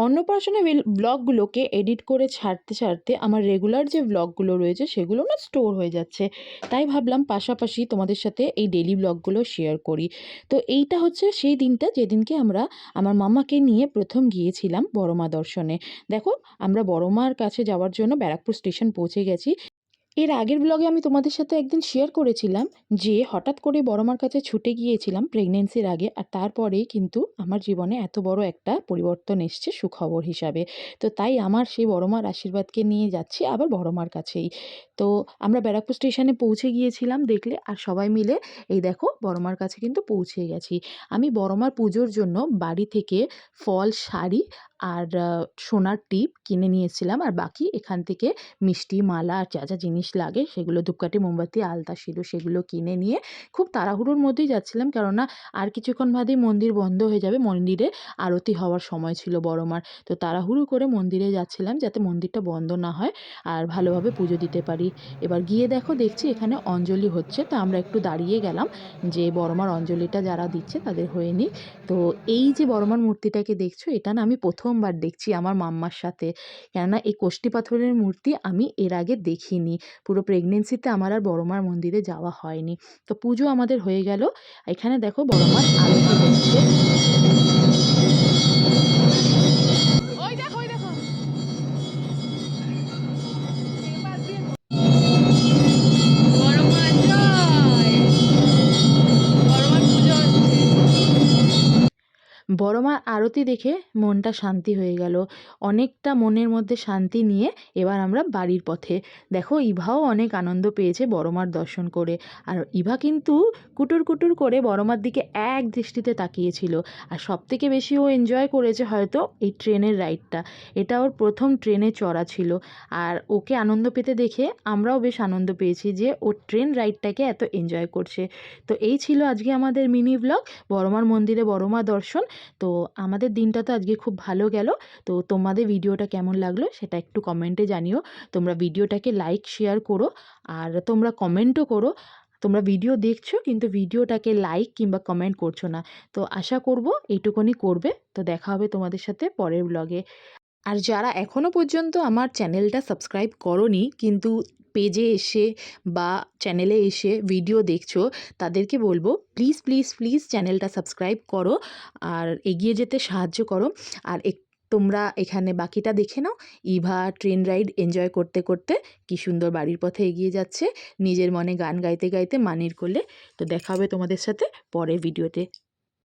অন্নপ্রাশনের ব্লগগুলোকে edit করে ছাড়তে ছাড়তে আমার রেগুলার যে ব্লগগুলো রয়েছে সেগুলো না স্টোর হয়ে যাচ্ছে। তাই ভাবলাম পাশাপাশি তোমাদের সাথে এই ডেইলি ব্লগগুলো শেয়ার করি। তো এইটা হচ্ছে সেই দিনটা যেদিনকে আমরা আমার মামাকে নিয়ে প্রথম গিয়েছিলাম বড়মা দর্শনে। দেখো, আমরা বড়মার কাছে যাওয়ার জন্য ব্যারাকপুর স্টেশন পৌঁছে গেছি। এর আগের ব্লগে আমি তোমাদের সাথে একদিন শেয়ার করেছিলাম যে হঠাৎ করে বড়মার কাছে ছুটে গিয়েছিলাম প্রেগনেন্সির আগে, আর তারপরেই কিন্তু আমার জীবনে এত বড় একটা পরিবর্তন এসছে সুখবর হিসাবে। তো তাই আমার সেই বড়মার আশীর্বাদকে নিয়ে যাচ্ছি আবার বড়মার কাছেই। তো আমরা ব্যারাকপুর স্টেশনে পৌঁছে গিয়েছিলাম দেখলে, আর সবাই মিলে এই দেখো বড়মার কাছে কিন্তু পৌঁছে গেছি। আমি বড়মার পুজোর জন্য বাড়ি থেকে ফল, শাড়ি আর সোনার টিপ কিনে নিয়েছিলাম, আর বাকি এখান থেকে মিষ্টি, মালা আর যা যা জিনিস লাগে সেগুলো, ধূপকাঠি, মোমবাতি, আলতা, সিঁদুর সেগুলো কিনে নিয়ে খুব তাড়াহুড়োর মধ্যেই যাচ্ছিলাম, কেননা আর কিছুক্ষণ বাদেই মন্দির বন্ধ হয়ে যাবে। মন্দিরে আরতি হওয়ার সময় ছিল বড়মার। তো তাড়াহুড়ো করে মন্দিরে যাচ্ছিলাম যাতে মন্দিরটা বন্ধ না হয় আর ভালোভাবে পুজো দিতে পারি। এবার গিয়ে দেখছি এখানে অঞ্জলি হচ্ছে, তো আমরা একটু দাঁড়িয়ে গেলাম যে বড়মার অঞ্জলিটা যারা দিচ্ছে তাদের হয়ে নিক। তো এই যে বড়মার মূর্তিটাকে দেখছো, এটা না আমি প্রথমবার দেখছি আমার মাম্মার সাথে, কেননা এই কষ্টি পাথরের মূর্তি আমি এর আগে দেখিনি। পুরো প্রেগনেন্সিতে আমার আর বড়মার মন্দিরে যাওয়া হয়নি। তো পুজো আমাদের হয়ে গেল। এখানে দেখো বড়মার আরতি হচ্ছে। ওই দেখো ওই দেখো বড় মা জয়। বড় মার পুজো হচ্ছে। বড়মার আরতি দেখে মনটা শান্তি হয়ে গেল। অনেকটা মনের মধ্যে শান্তি নিয়ে এবার আমরা বাড়ির পথে। দেখো, ইভাও অনেক আনন্দ পেয়েছে বড়মার দর্শন করে। আর ইভা কিন্তু কুটুর কুটুর করে বড়মার দিকে এক দৃষ্টিতে তাকিয়েছিল। আর সবথেকে বেশি ও এনজয় করেছে হয়তো এই ট্রেনের রাইডটা। এটা ওর প্রথম ট্রেনে চড়া ছিল। আর ওকে আনন্দ পেতে দেখে আমরাও বেশ আনন্দ পেয়েছি যে ও ট্রেন রাইডটাকে এত এনজয় করছে। তো এই ছিল আজকে আমাদের মিনি ব্লগ, বড়মার মন্দিরে বড়মা দর্শন। তো আমাদের দিনটা তো আজকে খুব ভালো গেল। তো তোমাদের ভিডিওটা কেমন লাগলো সেটা একটু কমেন্টে জানিও। তোমরা ভিডিওটাকে লাইক, শেয়ার করো, আর তোমরা কমেন্টও করো। তোমরা ভিডিও দেখছো কিন্তু ভিডিওটাকে লাইক কিংবা কমেন্ট করছো না। তো আশা করব এইটুকুনি করবে। তো দেখা হবে তোমাদের সাথে পরের ব্লগে। আর যারা এখনও পর্যন্ত আমার চ্যানেলটা সাবস্ক্রাইব করোনি কিন্তু পেজে এসে বা চ্যানেলে এসে ভিডিও দেখছো, তাদেরকে বলবো প্লিজ প্লিজ প্লিজ চ্যানেলটা সাবস্ক্রাইব করো আর এগিয়ে যেতে সাহায্য করো। আর তোমরা এখানে বাকিটা দেখে নাও। ইভা ট্রেন রাইড এনজয় করতে করতে কি সুন্দর বাড়ির পথে এগিয়ে যাচ্ছে নিজের মনে গান গাইতে গাইতে মানির কোলে। তো দেখা হবে তোমাদের সাথে পরের ভিডিওতে।